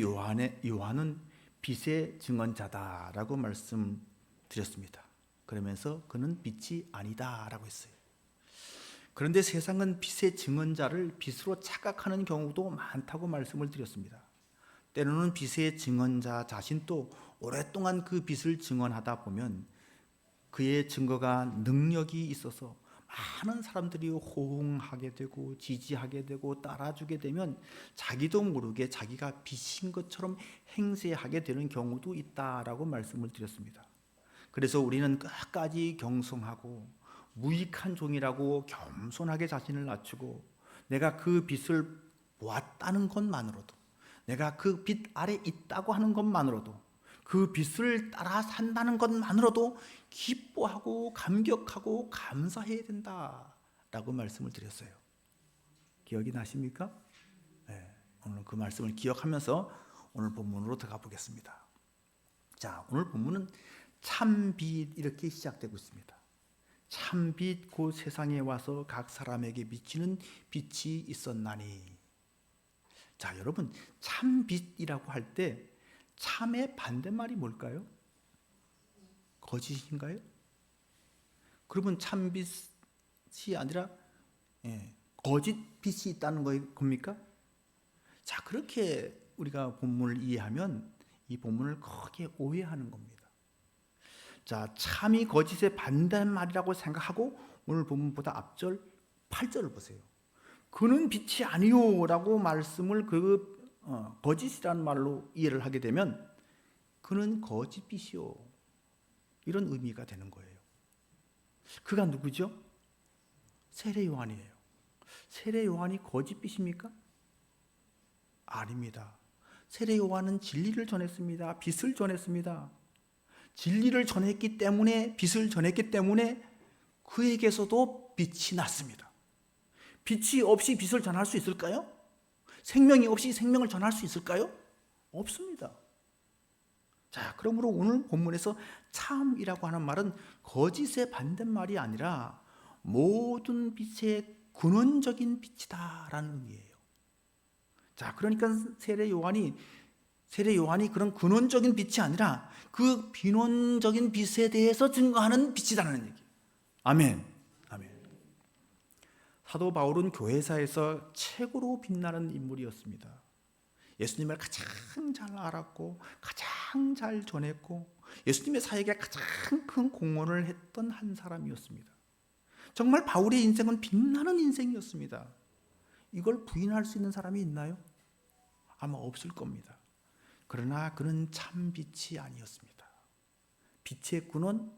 요한은 빛의 증언자다라고 말씀드렸습니다. 그러면서 그는 빛이 아니다라고 했어요. 그런데 세상은 빛의 증언자를 빛으로 착각하는 경우도 많다고 말씀을 드렸습니다. 때로는 빛의 증언자 자신도 오랫동안 그 빛을 증언하다 보면 그의 증거가 능력이 있어서 많은 사람들이 호응하게 되고 지지하게 되고 따라주게 되면 자기도 모르게 자기가 빛인 것처럼 행세하게 되는 경우도 있다라고 말씀을 드렸습니다. 그래서 우리는 끝까지 경성하고 무익한 종이라고 겸손하게 자신을 낮추고 내가 그 빛을 보았다는 것만으로도, 내가 그 빛 아래 있다고 하는 것만으로도, 그 빛을 따라 산다는 것만으로도 기뻐하고 감격하고 감사해야 된다라고 말씀을 드렸어요. 기억이 나십니까? 네, 오늘 그 말씀을 기억하면서 오늘 본문으로 들어가 보겠습니다. 자, 오늘 본문은 참빛 이렇게 시작되고 있습니다. 참빛 곧 세상에 와서 각 사람에게 비치는 빛이 있었나니. 자, 여러분, 참빛이라고 할 때 참의 반대말이 뭘까요? 거짓인가요? 그러면 참빛이 아니라 거짓 빛이 있다는 겁니까? 자, 그렇게 우리가 본문을 이해하면 이 본문을 크게 오해하는 겁니다. 자, 참이 거짓의 반대말이라고 생각하고 오늘 본문보다 앞절 8절을 보세요. 그는 빛이 아니요라고 말씀을 거짓이라는 말로 이해를 하게 되면 그는 거짓빛이요, 이런 의미가 되는 거예요. 그가 누구죠? 세례 요한이에요. 세례 요한이 거짓빛입니까? 아닙니다. 세례 요한은 진리를 전했습니다. 빛을 전했습니다. 진리를 전했기 때문에, 빛을 전했기 때문에 그에게서도 빛이 났습니다. 빛이 없이 빛을 전할 수 있을까요? 생명이 없이 생명을 전할 수 있을까요? 없습니다. 자, 그러므로 오늘 본문에서 참이라고 하는 말은 거짓의 반대말이 아니라 모든 빛의 근원적인 빛이다라는 의미예요. 자, 그러니까 세례 요한이 그런 근원적인 빛이 아니라 그 비논적인 빛에 대해서 증거하는 빛이라는 얘기예요. 아멘. 아멘. 사도 바울은 교회사에서 최고로 빛나는 인물이었습니다. 예수님을 가장 잘 알았고 가장 잘 전했고 예수님의 사역에 가장 큰 공헌을 했던 한 사람이었습니다. 정말 바울의 인생은 빛나는 인생이었습니다. 이걸 부인할 수 있는 사람이 있나요? 아마 없을 겁니다. 그러나 그는 참 빛이 아니었습니다. 빛의 근원,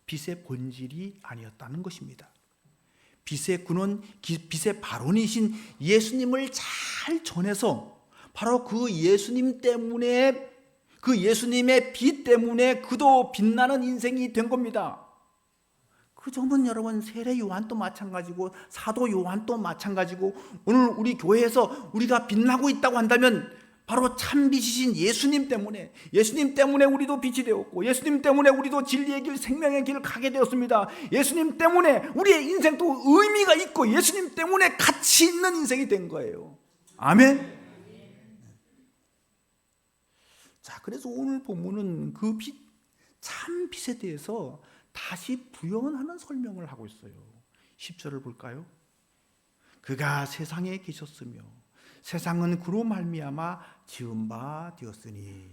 빛의 본질이 아니었다는 것입니다. 빛의 근원, 빛의 발원이신 예수님을 잘 전해서 바로 그 예수님 때문에, 그 예수님의 빛 때문에 그도 빛나는 인생이 된 겁니다. 그 점은 여러분 세례 요한도 마찬가지고 사도 요한도 마찬가지고 오늘 우리 교회에서 우리가 빛나고 있다고 한다면 바로 참빛이신 예수님 때문에 우리도 빛이 되었고 예수님 때문에 우리도 진리의 길, 생명의 길을 가게 되었습니다. 예수님 때문에 우리의 인생도 의미가 있고 예수님 때문에 가치 있는 인생이 된 거예요. 아멘. 자, 그래서 오늘 본문은 그 빛, 참 빛에 대해서 다시 부연하는 설명을 하고 있어요. 10절을 볼까요? 그가 세상에 계셨으며 세상은 그로 말미암아 지은 바 되었으니.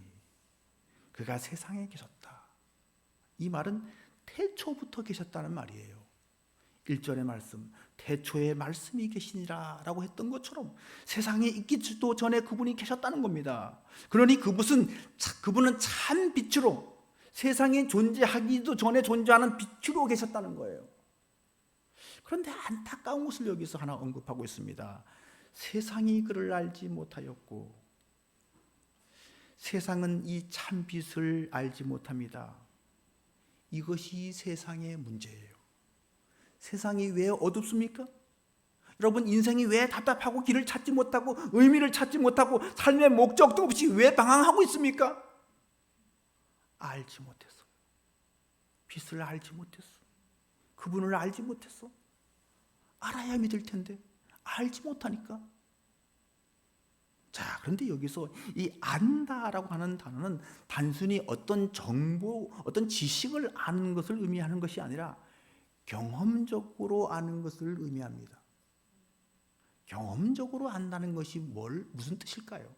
그가 세상에 계셨다. 이 말은 태초부터 계셨다는 말이에요. 1절의 말씀, 태초에 말씀이 계시니라 라고 했던 것처럼 세상에 있기도 전에 그분이 계셨다는 겁니다. 그러니 그분은 참 빛으로, 세상에 존재하기도 전에 존재하는 빛으로 계셨다는 거예요. 그런데 안타까운 것을 여기서 하나 언급하고 있습니다. 세상이 그를 알지 못하였고 세상은 이 참 빛을 알지 못합니다. 이것이 세상의 문제예요. 세상이 왜 어둡습니까? 여러분, 인생이 왜 답답하고 길을 찾지 못하고 의미를 찾지 못하고 삶의 목적도 없이 왜 방황하고 있습니까? 알지 못했어. 빛을 알지 못했어. 그분을 알지 못했어. 알아야 믿을 텐데 알지 못하니까. 자, 그런데 여기서 이 안다라고 하는 단어는 단순히 어떤 정보, 어떤 지식을 아는 것을 의미하는 것이 아니라 경험적으로 아는 것을 의미합니다. 경험적으로 안다는 것이 무슨 뜻일까요?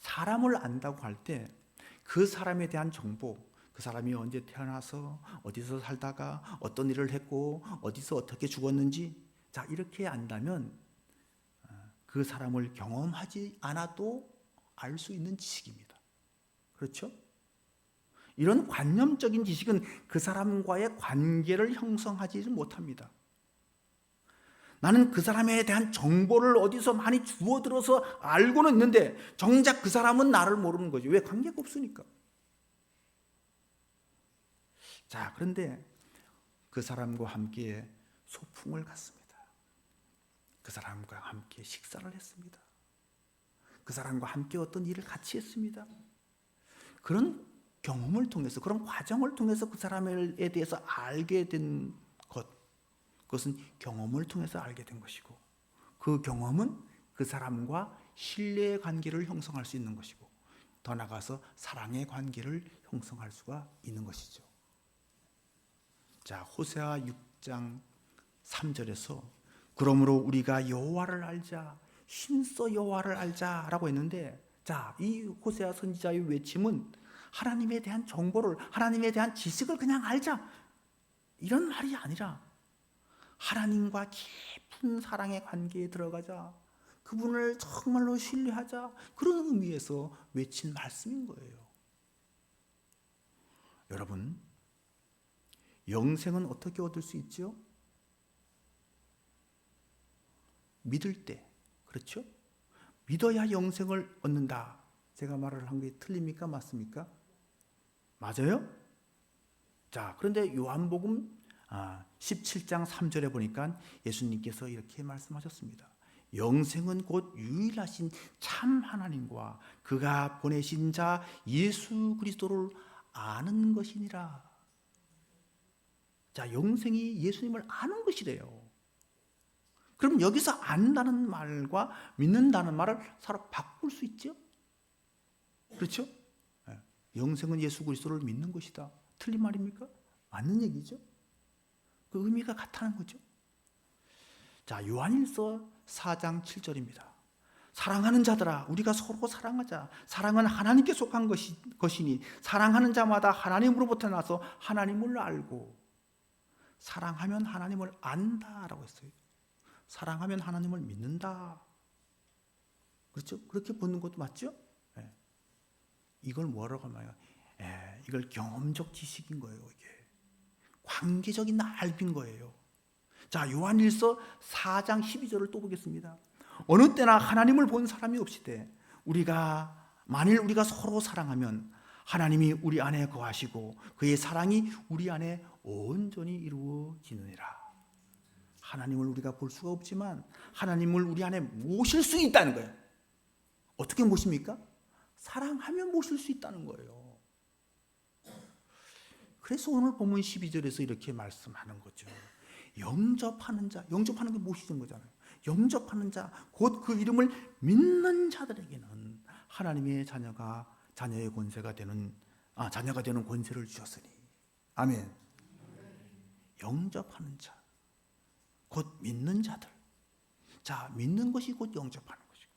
사람을 안다고 할 때 그 사람에 대한 정보, 그 사람이 언제 태어나서 어디서 살다가 어떤 일을 했고 어디서 어떻게 죽었는지, 자, 이렇게 안다면 그 사람을 경험하지 않아도 알 수 있는 지식입니다. 그렇죠? 이런 관념적인 지식은 그 사람과의 관계를 형성하지 못합니다. 나는 그 사람에 대한 정보를 어디서 많이 주워들어서 알고는 있는데 정작 그 사람은 나를 모르는 거죠. 왜? 관계가 없으니까. 자, 그런데 그 사람과 함께 소풍을 갔습니다. 그 사람과 함께 식사를 했습니다. 그 사람과 함께 어떤 일을 같이 했습니다. 그런 경험을 통해서, 그런 과정을 통해서 그 사람에 대해서 알게 된 것, 그것은 경험을 통해서 알게 된 것이고, 그 경험은 그 사람과 신뢰의 관계를 형성할 수 있는 것이고, 더 나아가서 사랑의 관계를 형성할 수가 있는 것이죠. 자, 호세아 6장 3절에서 그러므로 우리가 여호와를 알자, 힘써 여호와를 알자라고 했는데, 자, 이 호세아 선지자의 외침은 하나님에 대한 정보를, 하나님에 대한 지식을 그냥 알자, 이런 말이 아니라 하나님과 깊은 사랑의 관계에 들어가자, 그분을 정말로 신뢰하자, 그런 의미에서 외친 말씀인 거예요. 여러분, 영생은 어떻게 얻을 수 있죠? 믿을 때, 그렇죠? 믿어야 영생을 얻는다. 제가 말을 한 게 틀립니까? 맞습니까? 맞아요? 자, 그런데 요한복음 17장 3절에 보니까 예수님께서 이렇게 말씀하셨습니다. 영생은 곧 유일하신 참 하나님과 그가 보내신 자 예수 그리스도를 아는 것이니라. 자, 영생이 예수님을 아는 것이래요. 그럼 여기서 안다는 말과 믿는다는 말을 서로 바꿀 수 있죠? 그렇죠? 영생은 예수 그리스도를 믿는 것이다. 틀린 말입니까? 맞는 얘기죠. 그 의미가 같다는 거죠. 자, 요한일서 4장 7절입니다. 사랑하는 자들아, 우리가 서로 사랑하자. 사랑은 하나님께 속한 것이니 사랑하는 자마다 하나님으로부터 나서 하나님을 알고, 사랑하면 하나님을 안다라고 했어요. 사랑하면 하나님을 믿는다. 그렇죠? 그렇게 보는 것도 맞죠? 네. 이걸 뭐라고 하나요? 이걸 경험적 지식인 거예요. 이게 관계적인 알빈 거예요. 자, 요한일서 4장 12절을 또 보겠습니다. 어느 때나 하나님을 본 사람이 없이되 만일 우리가 서로 사랑하면 하나님이 우리 안에 거하시고 그의 사랑이 우리 안에 온전히 이루어지느니라. 하나님을 우리가 볼 수가 없지만 하나님을 우리 안에 모실 수 있다는 거예요. 어떻게 모십니까? 사랑하면 모실 수 있다는 거예요. 그래서 오늘 본문 12절에서 이렇게 말씀하는 거죠. 영접하는 자, 영접하는 게 모시는 거잖아요. 영접하는 자, 곧 그 이름을 믿는 자들에게는 하나님의 자녀의 권세가 되는, 자녀가 되는 권세를 주셨으니. 아멘. 영접하는 자, 곧 믿는 자들. 자, 믿는 것이 곧 영접하는 것이고.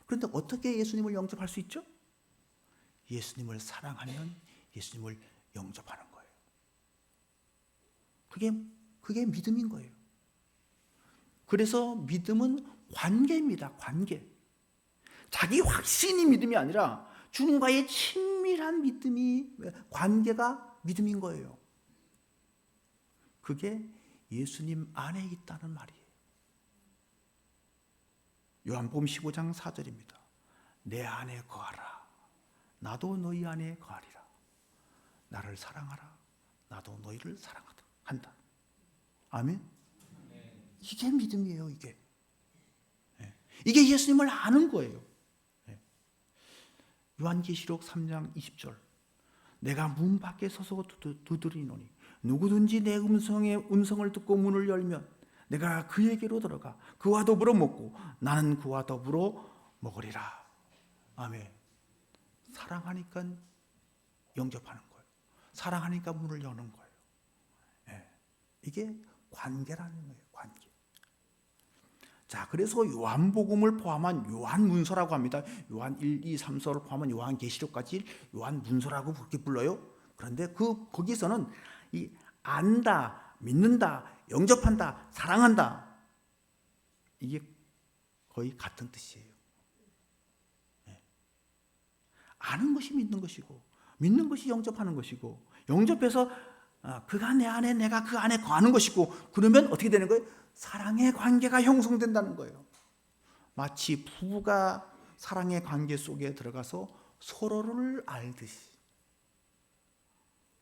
그런데 어떻게 예수님을 영접할 수 있죠? 예수님을 사랑하면 예수님을 영접하는 거예요. 그게 믿음인 거예요. 그래서 믿음은 관계입니다. 관계. 자기 확신이 믿음이 아니라 주님과의 친밀한 관계가 믿음인 거예요. 그게 예수님 안에 있다는 말이에요. 요한복음 15장 4절입니다. 내 안에 거하라. 나도 너희 안에 거하리라. 나를 사랑하라. 나도 너희를 사랑한다. 아멘. 이게 믿음이에요. 이게 예수님을 아는 거예요. 요한계시록 3장 20절. 내가 문 밖에 서서 두드리노니 누구든지 내 음성을 듣고 문을 열면 내가 그에게로 들어가 그와 더불어 먹고 나는 그와 더불어 먹으리라. 아멘. 사랑하니까 영접하는 거예요. 사랑하니까 문을 여는 거예요. 예. 이게 관계라는 거예요. 관계. 자, 그래서 요한복음을 포함한 요한문서라고 합니다. 요한 1, 2, 3서를 포함한 요한계시록까지 요한문서라고 그렇게 불러요. 그런데 거기서는 이 안다, 믿는다, 영접한다, 사랑한다, 이게 거의 같은 뜻이에요. 예. 아는 것이 믿는 것이고, 믿는 것이 영접하는 것이고, 영접해서 그가 내 안에 내가 그 안에 거하는 것이고, 그러면 어떻게 되는 거예요? 사랑의 관계가 형성된다는 거예요. 마치 부부가 사랑의 관계 속에 들어가서 서로를 알듯이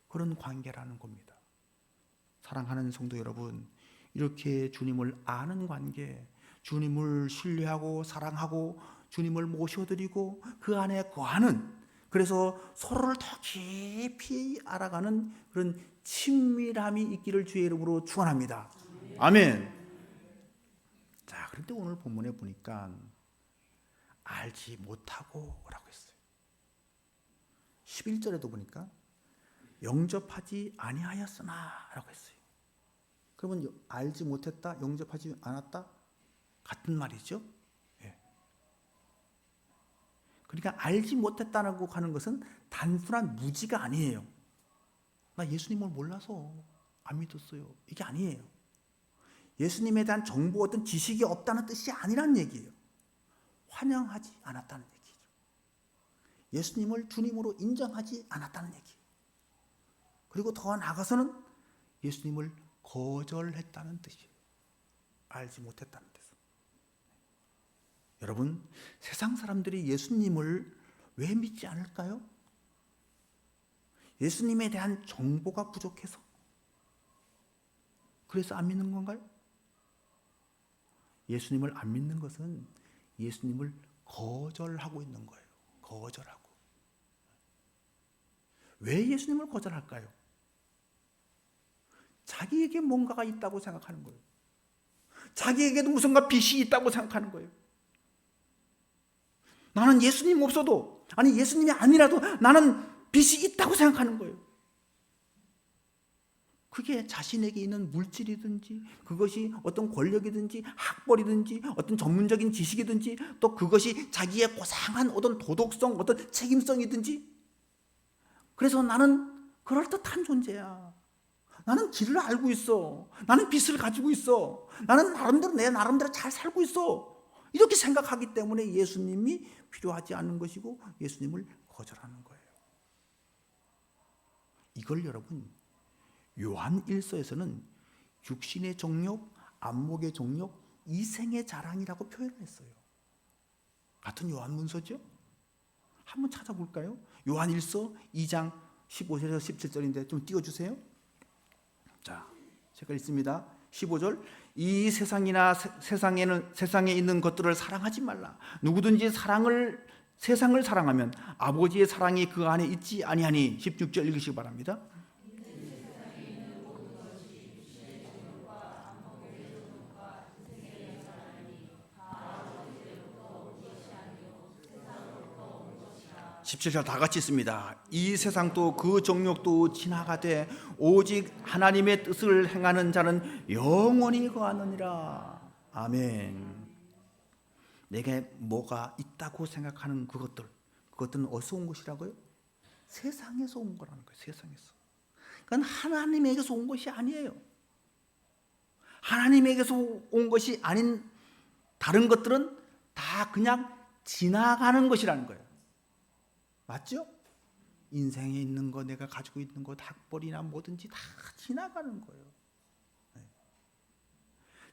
그런 관계라는 겁니다. 사랑하는 성도 여러분, 이렇게 주님을 아는 관계, 주님을 신뢰하고 사랑하고 주님을 모셔드리고 그 안에 거하는, 그래서 서로를 더 깊이 알아가는 그런 친밀함이 있기를 주의 이름으로 축원합니다. 아멘. 자, 그런데 오늘 본문에 보니까 알지 못하고 라고 했어요. 11절에도 보니까 영접하지 아니하였으나 라고 했어요. 그러면 알지 못했다, 영접하지 않았다 같은 말이죠. 예. 그러니까 알지 못했다라고 하는 것은 단순한 무지가 아니에요. 나 예수님을 몰라서 안 믿었어요, 이게 아니에요. 예수님에 대한 정보, 어떤 지식이 없다는 뜻이 아니란 얘기예요. 환영하지 않았다는 얘기죠. 예수님을 주님으로 인정하지 않았다는 얘기예요. 그리고 더 나아가서는 예수님을 거절했다는 뜻이에요. 알지 못했다는 뜻. 여러분, 세상 사람들이 예수님을 왜 믿지 않을까요? 예수님에 대한 정보가 부족해서? 그래서 안 믿는 건가요? 예수님을 안 믿는 것은 예수님을 거절하고 있는 거예요. 거절하고. 왜 예수님을 거절할까요? 자기에게 뭔가가 있다고 생각하는 거예요. 자기에게도 무슨가 빚이 있다고 생각하는 거예요. 나는 예수님 없어도, 아니 예수님이 아니라도 나는 빚이 있다고 생각하는 거예요. 그게 자신에게 있는 물질이든지, 그것이 어떤 권력이든지, 학벌이든지, 어떤 전문적인 지식이든지, 또 그것이 자기의 고상한 어떤 도덕성, 어떤 책임성이든지. 그래서 나는 그럴듯한 존재야. 나는 길을 알고 있어. 나는 빚을 가지고 있어. 나는 나름대로 내 나름대로 잘 살고 있어. 이렇게 생각하기 때문에 예수님이 필요하지 않은 것이고 예수님을 거절하는 거예요. 이걸 여러분 요한 1서에서는 육신의 정욕, 안목의 정욕, 이생의 자랑이라고 표현했어요. 같은 요한문서죠? 한번 찾아볼까요? 요한 1서 2장 15절에서 17절인데 좀 띄워주세요. 자, 제가 읽습니다. 15절. 이 세상에 있는 것들을 사랑하지 말라. 누구든지 세상을 사랑하면 아버지의 사랑이 그 안에 있지 아니하니. 16절 읽으시기 바랍니다. 17절 다 같이 있습니다. 이 세상도 그 정욕도 지나가되 오직 하나님의 뜻을 행하는 자는 영원히 거하느니라. 아멘. 내게 뭐가 있다고 생각하는 그것들은 어디서 온 것이라고요? 세상에서 온 거라는 거예요. 세상에서. 그건 하나님에게서 온 것이 아니에요. 하나님에게서 온 것이 아닌 다른 것들은 다 그냥 지나가는 것이라는 거예요. 맞죠? 인생에 있는 거, 내가 가지고 있는 것, 학벌이나 뭐든지 다 지나가는 거예요. 네.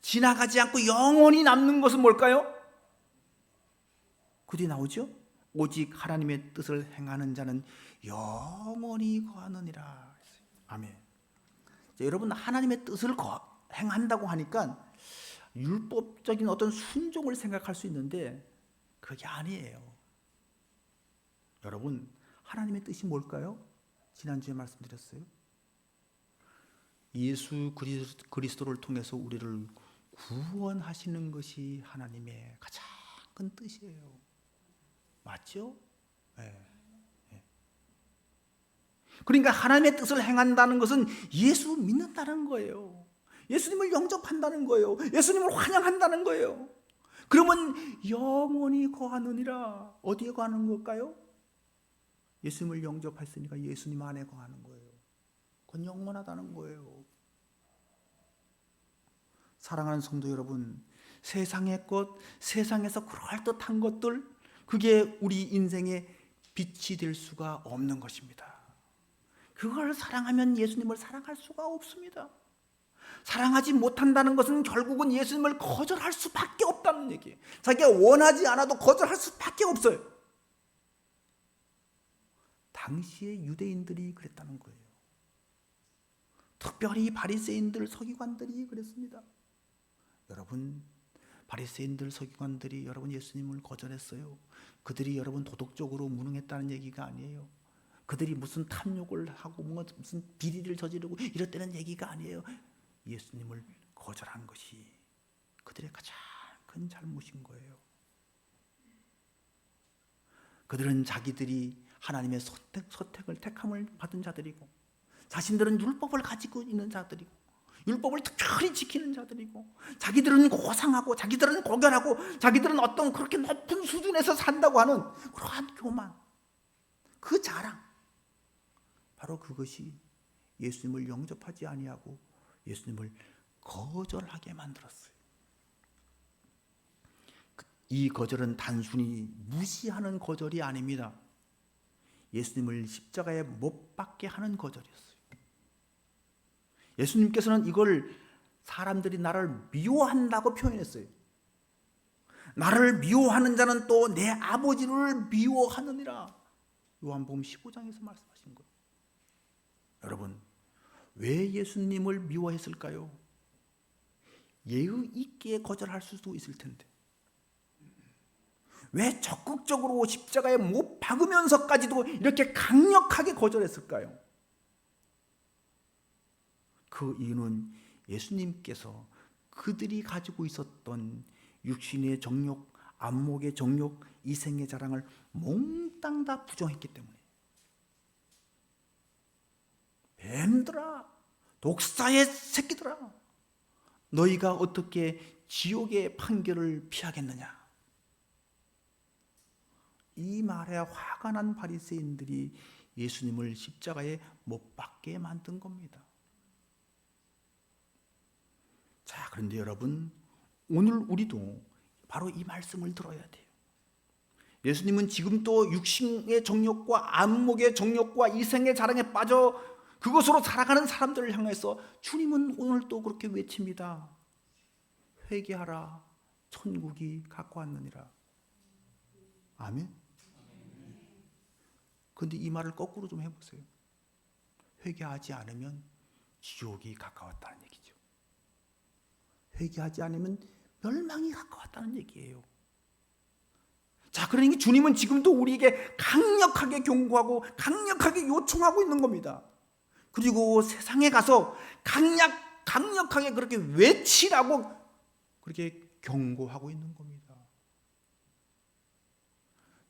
지나가지 않고 영원히 남는 것은 뭘까요? 그 뒤에 나오죠? 오직 하나님의 뜻을 행하는 자는 영원히 거하느니라. 아멘. 자, 여러분, 하나님의 뜻을 행한다고 하니까 율법적인 어떤 순종을 생각할 수 있는데 그게 아니에요. 여러분, 하나님의 뜻이 뭘까요? 지난주에 말씀드렸어요. 예수 그리스도를 통해서 우리를 구원하시는 것이 하나님의 가장 큰 뜻이에요. 맞죠? 네. 그러니까 하나님의 뜻을 행한다는 것은 예수 믿는다는 거예요. 예수님을 영접한다는 거예요. 예수님을 환영한다는 거예요. 그러면 영원히 거하느니라. 어디에 거하는 걸까요? 예수님을 영접했으니까 예수님 안에 거하는 거예요. 그건 영원하다는 거예요. 사랑하는 성도 여러분, 세상의 것, 세상에서 그럴듯한 것들, 그게 우리 인생의 빛이 될 수가 없는 것입니다. 그걸 사랑하면 예수님을 사랑할 수가 없습니다. 사랑하지 못한다는 것은 결국은 예수님을 거절할 수밖에 없다는 얘기예요. 자기가 원하지 않아도 거절할 수밖에 없어요. 당시의 유대인들이 그랬다는 거예요. 특별히 바리새인들, 서기관들이 그랬습니다. 여러분, 바리새인들, 서기관들이 여러분 예수님을 거절했어요. 그들이 여러분 도덕적으로 무능했다는 얘기가 아니에요. 그들이 무슨 탐욕을 하고 무슨 비리를 저지르고 이랬다는 얘기가 아니에요. 예수님을 거절한 것이 그들의 가장 큰 잘못인 거예요. 그들은 자기들이 하나님의 선택을 택함을 받은 자들이고, 자신들은 율법을 가지고 있는 자들이고, 율법을 특별히 지키는 자들이고, 자기들은 고상하고 자기들은 고결하고 자기들은 어떤 그렇게 높은 수준에서 산다고 하는 그러한 교만, 그 자랑, 바로 그것이 예수님을 영접하지 아니하고 예수님을 거절하게 만들었어요. 이 거절은 단순히 무시하는 거절이 아닙니다. 예수님을 십자가에 못 박게 하는 거절이었어요. 예수님께서는 이걸 사람들이 나를 미워한다고 표현했어요. 나를 미워하는 자는 또 내 아버지를 미워하느니라. 요한복음 15장에서 말씀하신 거예요. 여러분, 왜 예수님을 미워했을까요? 예의 있게 거절할 수도 있을 텐데 왜 적극적으로 십자가에 못 박으면서까지도 이렇게 강력하게 거절했을까요? 그 이유는 예수님께서 그들이 가지고 있었던 육신의 정욕, 안목의 정욕, 이생의 자랑을 몽땅 다 부정했기 때문에. 뱀들아, 독사의 새끼들아, 너희가 어떻게 지옥의 판결을 피하겠느냐? 이 말에 화가 난 바리새인들이 예수님을 십자가에 못 박게 만든 겁니다. 자, 그런데 여러분, 오늘 우리도 바로 이 말씀을 들어야 돼요. 예수님은 지금 또 육신의 정욕과 안목의 정욕과 이생의 자랑에 빠져 그것으로 살아가는 사람들을 향해서 주님은 오늘 또 그렇게 외칩니다. 회개하라, 천국이 가까웠느니라. 아멘. 그런데 이 말을 거꾸로 좀 해보세요. 회개하지 않으면 지옥이 가까웠다는 얘기죠. 회개하지 않으면 멸망이 가까웠다는 얘기예요. 자, 그러니 주님은 지금도 우리에게 강력하게 경고하고 강력하게 요청하고 있는 겁니다. 그리고 세상에 가서 강력하게 그렇게 외치라고 그렇게 경고하고 있는 겁니다.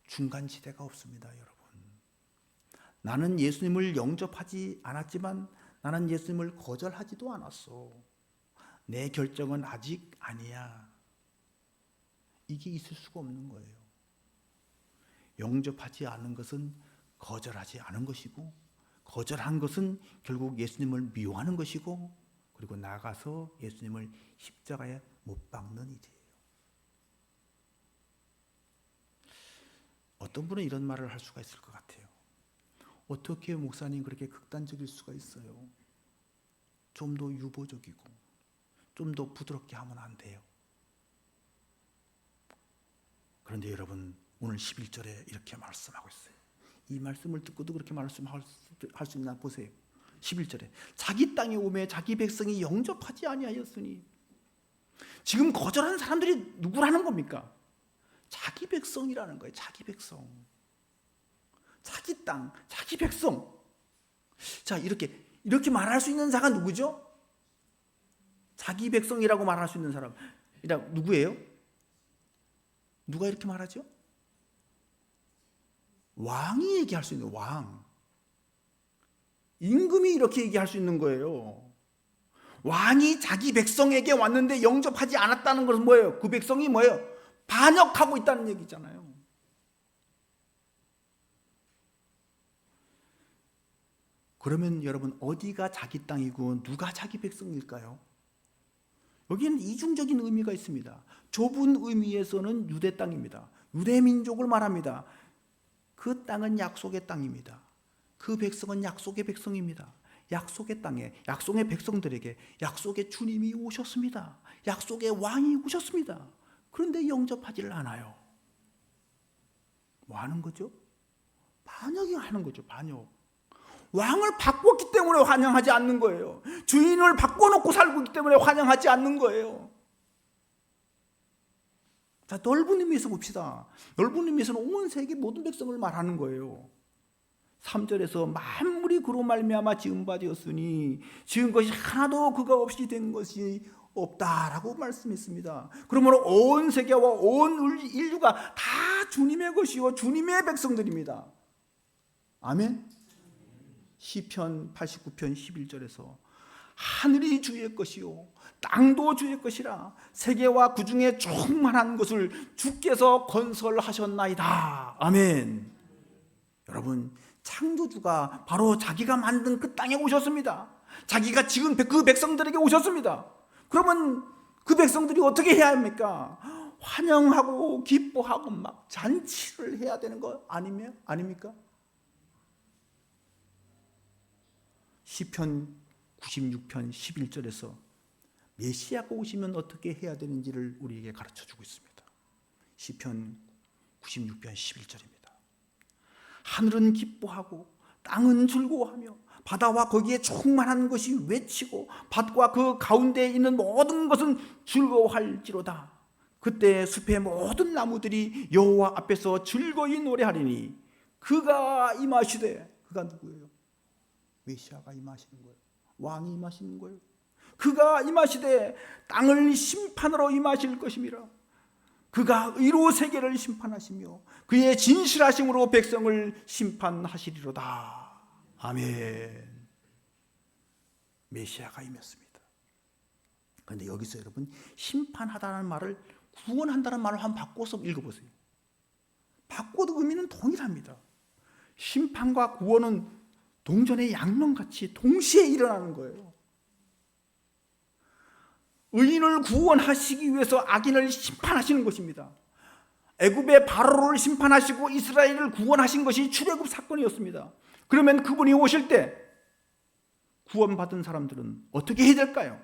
중간지대가 없습니다, 여러분. 나는 예수님을 영접하지 않았지만 나는 예수님을 거절하지도 않았어. 내 결정은 아직 아니야. 이게 있을 수가 없는 거예요. 영접하지 않은 것은 거절하지 않은 것이고, 거절한 것은 결국 예수님을 미워하는 것이고, 그리고 나가서 예수님을 십자가에 못 박는 일이에요. 어떤 분은 이런 말을 할 수가 있을 것 같아요. 어떻게 목사님 그렇게 극단적일 수가 있어요? 좀 더 유보적이고 좀 더 부드럽게 하면 안 돼요? 그런데 여러분, 오늘 11절에 이렇게 말씀하고 있어요. 이 말씀을 듣고도 그렇게 말씀할 수 있나 보세요. 11절에 자기 땅에 오매 자기 백성이 영접하지 아니하였으니. 지금 거절한 사람들이 누구라는 겁니까? 자기 백성이라는 거예요. 자기 백성, 자기 땅, 자기 백성. 자, 이렇게 말할 수 있는 자가 누구죠? 자기 백성이라고 말할 수 있는 사람 누구예요? 누가 이렇게 말하죠? 왕이 얘기할 수 있는 왕. 임금이 이렇게 얘기할 수 있는 거예요. 왕이 자기 백성에게 왔는데 영접하지 않았다는 것은 뭐예요? 그 백성이 뭐예요? 반역하고 있다는 얘기잖아요. 그러면 여러분, 어디가 자기 땅이고 누가 자기 백성일까요? 여기는 이중적인 의미가 있습니다. 좁은 의미에서는 유대 땅입니다. 유대 민족을 말합니다. 그 땅은 약속의 땅입니다. 그 백성은 약속의 백성입니다. 약속의 땅에, 약속의 백성들에게 약속의 주님이 오셨습니다. 약속의 왕이 오셨습니다. 그런데 영접하지를 않아요. 뭐 하는 거죠? 반역이 하는 거죠. 반역. 왕을 바꿨기 때문에 환영하지 않는 거예요. 주인을 바꿔놓고 살고 있기 때문에 환영하지 않는 거예요. 자, 넓은 의미에서 봅시다. 넓은 의미에서는 온 세계 모든 백성을 말하는 거예요. 3절에서 만물이 그로 말미암아 지은 바 되었으니 지은 것이 하나도 그가 없이 된 것이 없다라고 말씀했습니다. 그러므로 온 세계와 온 인류가 다 주님의 것이요 주님의 백성들입니다. 아멘. 시편 89편 11절에서 하늘이 주의 것이요 땅도 주의 것이라 세계와 그 중에 충만한 것을 주께서 건설하셨나이다. 아멘. 여러분, 창조주가 바로 자기가 만든 그 땅에 오셨습니다. 자기가 지금 그 백성들에게 오셨습니다. 그러면 그 백성들이 어떻게 해야 합니까? 환영하고 기뻐하고 막 잔치를 해야 되는 거 아닙니까? 시편 96편 11절에서 메시아가 오시면 어떻게 해야 되는지를 우리에게 가르쳐주고 있습니다. 시편 96편 11절입니다. 하늘은 기뻐하고 땅은 즐거워하며 바다와 거기에 충만한 것이 외치고 밭과 그 가운데에 있는 모든 것은 즐거워할지로다. 그때 숲의 모든 나무들이 여호와 앞에서 즐거이 노래하리니 그가 임하시되, 그가 누구예요? 메시아가 임하시는 거예요. 왕이 임하시는 거예요. 그가 임하시되 땅을 심판으로 임하실 것임이라. 그가 의로 세계를 심판하시며 그의 진실하심으로 백성을 심판하시리로다. 아멘. 메시아가 임했습니다. 그런데 여기서 여러분, 심판하다는 말을 구원한다는 말을 한번 바꿔서 읽어보세요. 바꿔도 의미는 동일합니다. 심판과 구원은 동전의 양면같이 동시에 일어나는 거예요. 의인을 구원하시기 위해서 악인을 심판하시는 것입니다. 애굽의 바로를 심판하시고 이스라엘을 구원하신 것이 출애굽 사건이었습니다. 그러면 그분이 오실 때 구원받은 사람들은 어떻게 해야 될까요?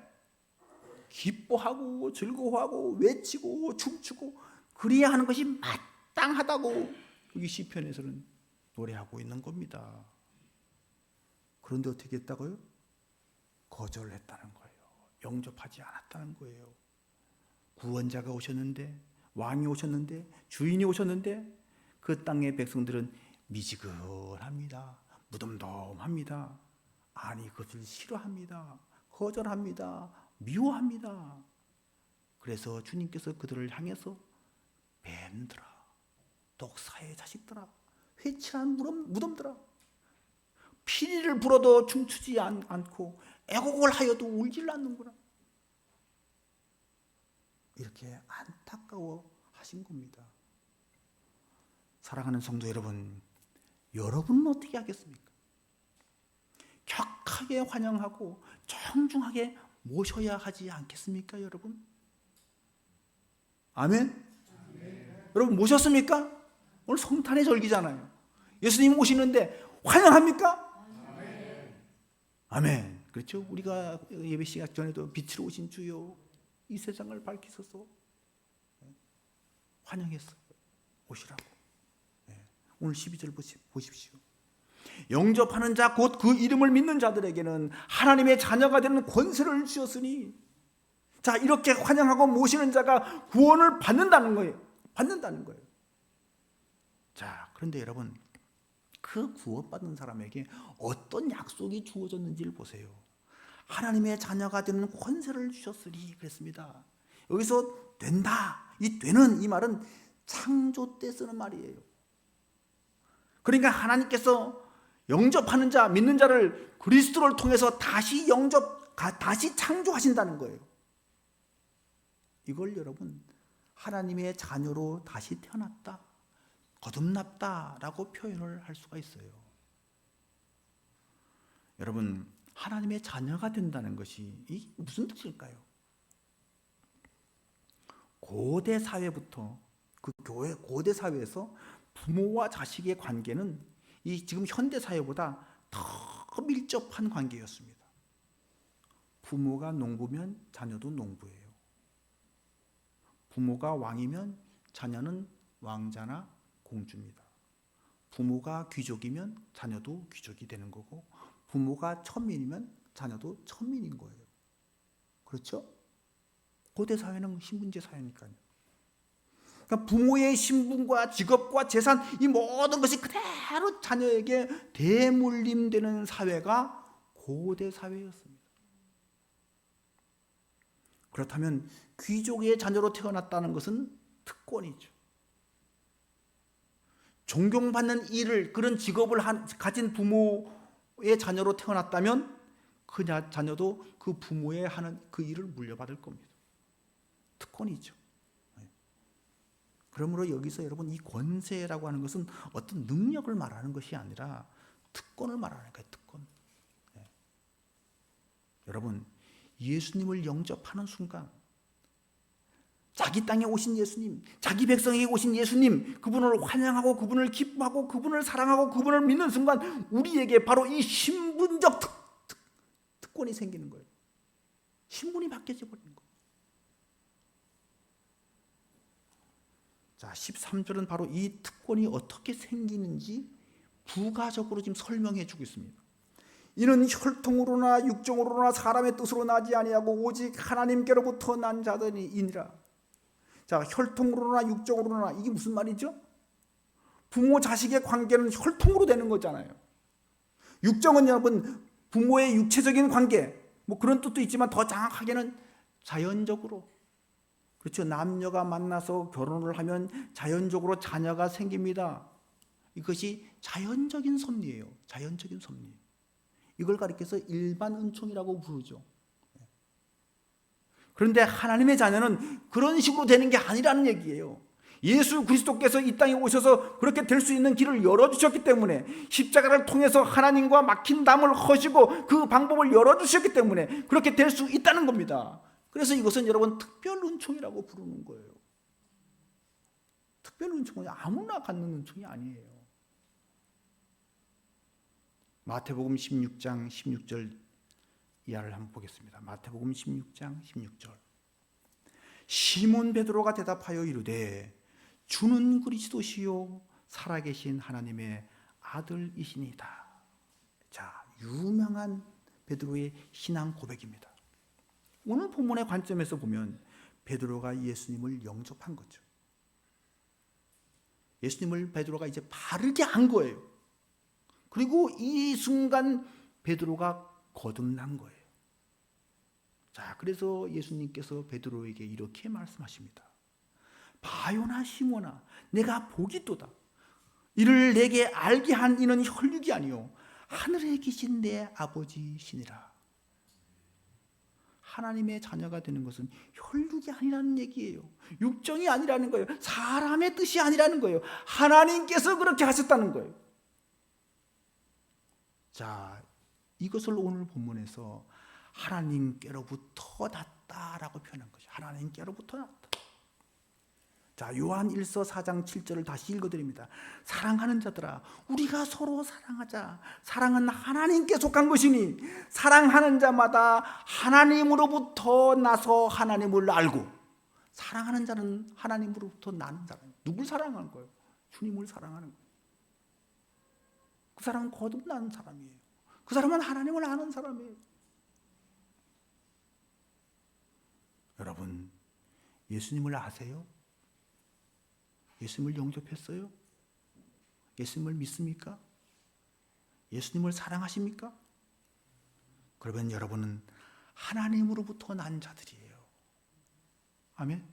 기뻐하고 즐거워하고 외치고 춤추고 그래야 하는 것이 마땅하다고 여기 시편에서는 노래하고 있는 겁니다. 그런데 어떻게 했다고요? 거절했다는 거예요. 영접하지 않았다는 거예요. 구원자가 오셨는데, 왕이 오셨는데, 주인이 오셨는데 그 땅의 백성들은 미지근합니다. 무덤덤합니다. 아니, 그것을 싫어합니다. 거절합니다. 미워합니다. 그래서 주님께서 그들을 향해서 뱀들아, 독사의 자식들아, 회칠한 무덤들아, 피리를 불어도 춤추지 않고 애곡을 하여도 울질 않는구나. 이렇게 안타까워 하신 겁니다. 사랑하는 성도 여러분, 여러분은 어떻게 하겠습니까? 격하게 환영하고 정중하게 모셔야 하지 않겠습니까, 여러분? 아멘? 여러분 모셨습니까? 오늘 성탄의 절기잖아요. 예수님 오시는데 환영합니까? 아멘. 그렇죠? 우리가 예배 시작 전에도 빛으로 오신 주여 이 세상을 밝히소서 환영했어요. 오시라고. 오늘 12절 보십시오. 영접하는 자 곧 그 이름을 믿는 자들에게는 하나님의 자녀가 되는 권세를 주셨으니, 자, 이렇게 환영하고 모시는 자가 구원을 받는다는 거예요. 받는다는 거예요. 자, 그런데 여러분, 그 구원받은 사람에게 어떤 약속이 주어졌는지를 보세요. 하나님의 자녀가 되는 권세를 주셨으리 그랬습니다. 여기서 된다, 이 되는 이 말은 창조 때 쓰는 말이에요. 그러니까 하나님께서 영접하는 자, 믿는 자를 그리스도를 통해서 다시 다시 창조하신다는 거예요. 이걸 여러분 하나님의 자녀로 다시 태어났다, 거듭났다라고 표현을 할 수가 있어요. 여러분, 하나님의 자녀가 된다는 것이 이 무슨 뜻일까요? 고대 사회부터 그 교회 고대 사회에서 부모와 자식의 관계는 이 지금 현대 사회보다 더 밀접한 관계였습니다. 부모가 농부면 자녀도 농부예요. 부모가 왕이면 자녀는 왕자나 공주입니다. 부모가 귀족이면 자녀도 귀족이 되는 거고, 부모가 천민이면 자녀도 천민인 거예요. 그렇죠? 고대 사회는 신분제 사회니까요. 그러니까 부모의 신분과 직업과 재산, 이 모든 것이 그대로 자녀에게 대물림되는 사회가 고대 사회였습니다. 그렇다면 귀족의 자녀로 태어났다는 것은 특권이죠. 존경받는 일을, 그런 직업을 가진 부모의 자녀로 태어났다면 그 자녀도 그 부모의 하는 그 일을 물려받을 겁니다. 특권이죠. 그러므로 여기서 여러분 이 권세라고 하는 것은 어떤 능력을 말하는 것이 아니라 특권을 말하는 거예요. 특권. 여러분, 예수님을 영접하는 순간, 자기 땅에 오신 예수님, 자기 백성에게 오신 예수님, 그분을 환영하고 그분을 기뻐하고 그분을 사랑하고 그분을 믿는 순간 우리에게 바로 이 신분적 특권이 생기는 거예요. 신분이 바뀌어져 버리는 거예요. 자, 13절은 바로 이 특권이 어떻게 생기는지 부가적으로 지금 설명해 주고 있습니다. 이는 혈통으로나 육정으로나 사람의 뜻으로 나지 아니하고 오직 하나님께로부터 난 자들이니라. 자, 혈통으로나 육정으로나, 이게 무슨 말이죠? 부모 자식의 관계는 혈통으로 되는 거잖아요. 육정은 여러분 부모의 육체적인 관계, 뭐 그런 뜻도 있지만 더 정확하게는 자연적으로, 그렇죠. 남녀가 만나서 결혼을 하면 자연적으로 자녀가 생깁니다. 이것이 자연적인 섭리예요. 자연적인 섭리. 이걸 가리켜서 일반 은총이라고 부르죠. 그런데 하나님의 자녀는 그런 식으로 되는 게 아니라는 얘기예요. 예수 그리스도께서 이 땅에 오셔서 그렇게 될 수 있는 길을 열어주셨기 때문에, 십자가를 통해서 하나님과 막힌 담을 허시고 그 방법을 열어주셨기 때문에 그렇게 될 수 있다는 겁니다. 그래서 이것은 여러분 특별 은총이라고 부르는 거예요. 특별 은총은 아무나 갖는 은총이 아니에요. 마태복음 16장 16절 이하를 한번 보겠습니다. 마태복음 16장 16절. 시몬 베드로가 대답하여 이르되 주는 그리스도시요 살아계신 하나님의 아들이시니이다. 자, 유명한 베드로의 신앙 고백입니다. 오늘 본문의 관점에서 보면 베드로가 예수님을 영접한 거죠. 예수님을 베드로가 이제 바르게 안 거예요. 그리고 이 순간 베드로가 거듭난 거예요. 자, 그래서 예수님께서 베드로에게 이렇게 말씀하십니다. 바요나 시몬아, 내가 복이 있도다. 이를 내게 알게 한 이는 혈육이 아니요 하늘에 계신 내 아버지시니라. 하나님의 자녀가 되는 것은 혈육이 아니라는 얘기예요. 육정이 아니라는 거예요. 사람의 뜻이 아니라는 거예요. 하나님께서 그렇게 하셨다는 거예요. 자, 이것을 오늘 본문에서 하나님께로부터 났다라고 표현한 거죠. 하나님께로부터 났다. 자, 요한 1서 4장 7절을 다시 읽어드립니다. 사랑하는 자들아, 우리가 서로 사랑하자. 사랑은 하나님께 속한 것이니 사랑하는 자마다 하나님으로부터 나서 하나님을 알고, 사랑하는 자는 하나님으로부터 나는 자라. 누굴 사랑하는 거예요? 주님을 사랑하는 거예요. 그 사람은 거듭나는 사람이에요. 그 사람은 하나님을 아는 사람이에요. 여러분, 예수님을 아세요? 예수님을 영접했어요? 예수님을 믿습니까? 예수님을 사랑하십니까? 그러면 여러분은 하나님으로부터 난 자들이에요. 아멘.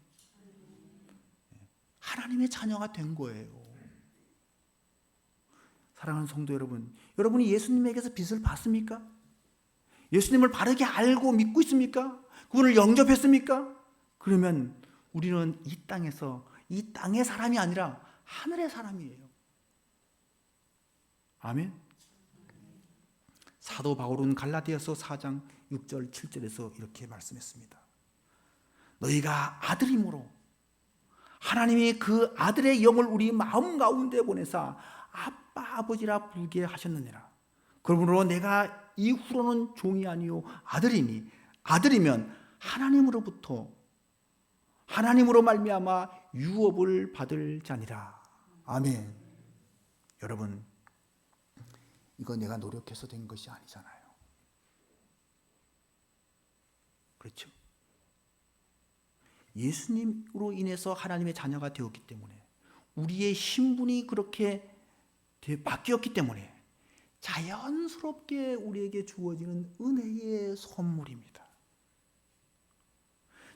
하나님의 자녀가 된 거예요. 사랑하는 성도 여러분, 여러분이 예수님에게서 빚을 받습니까? 예수님을 바르게 알고 믿고 있습니까? 그분을 영접했습니까? 그러면 우리는 이 땅에서 이 땅의 사람이 아니라 하늘의 사람이에요. 아멘. 사도 바울은 갈라디아서 4장 6절 7절에서 이렇게 말씀했습니다. 너희가 아들임으로 하나님이 그 아들의 영을 우리 마음 가운데 보내사 아빠 아버지라 부르게 하셨느니라. 그러므로 내가 이후로는 종이 아니요 아들이니 아들이면 하나님으로 말미암아 유업을 받을 자니라. 아멘. 여러분, 이거 내가 노력해서 된 것이 아니잖아요. 그렇죠? 예수님으로 인해서 하나님의 자녀가 되었기 때문에, 우리의 신분이 그렇게 바뀌었기 때문에 자연스럽게 우리에게 주어지는 은혜의 선물입니다.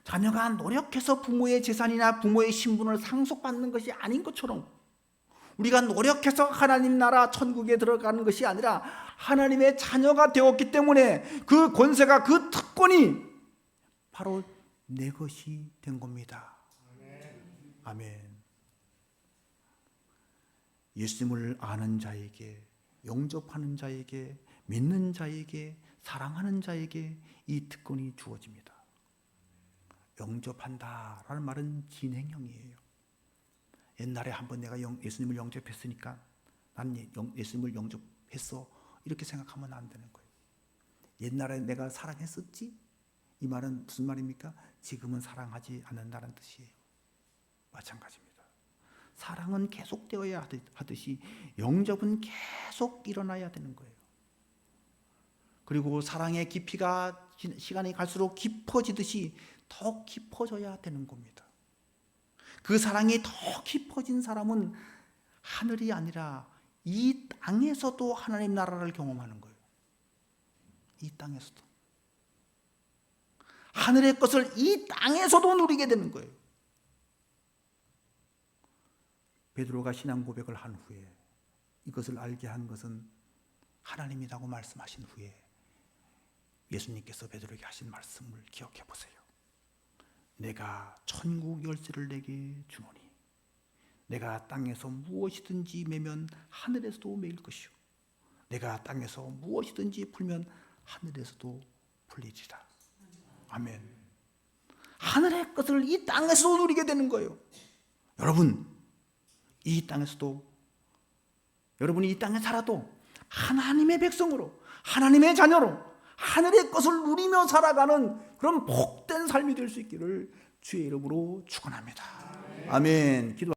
자녀가 노력해서 부모의 재산이나 부모의 신분을 상속받는 것이 아닌 것처럼, 우리가 노력해서 하나님 나라 천국에 들어가는 것이 아니라 하나님의 자녀가 되었기 때문에 그 권세가, 그 특권이 바로 내 것이 된 겁니다. 아멘. 예수님을 아는 자에게, 영접하는 자에게, 믿는 자에게, 사랑하는 자에게 이 특권이 주어집니다. 영접한다라는 말은 진행형이에요. 옛날에 한번 내가 예수님을 영접했으니까 난 예수님을 영접했어, 이렇게 생각하면 안 되는 거예요. 옛날에 내가 사랑했었지? 이 말은 무슨 말입니까? 지금은 사랑하지 않는다는 뜻이에요. 마찬가지입니다. 사랑은 계속되어야 하듯이 영접은 계속 일어나야 되는 거예요. 그리고 사랑의 깊이가 시간이 갈수록 깊어지듯이 더 깊어져야 되는 겁니다. 그 사랑이 더 깊어진 사람은 하늘이 아니라 이 땅에서도 하나님 나라를 경험하는 거예요. 이 땅에서도. 하늘의 것을 이 땅에서도 누리게 되는 거예요. 베드로가 신앙 고백을 한 후에 이것을 알게 한 것은 하나님이라고 말씀하신 후에 예수님께서 베드로에게 하신 말씀을 기억해 보세요. 내가 천국 열쇠를 내게 주노니 내가 땅에서 무엇이든지 매면 하늘에서도 매일 것이요 내가 땅에서 무엇이든지 풀면 하늘에서도 풀리리라. 아멘. 하늘의 것을 이 땅에서도 누리게 되는 거예요. 여러분, 이 땅에서도, 여러분이 이 땅에 살아도 하나님의 백성으로, 하나님의 자녀로 하늘의 것을 누리며 살아가는 그런 복된 삶이 될 수 있기를 주의 이름으로 축원합니다. 아멘. 기도.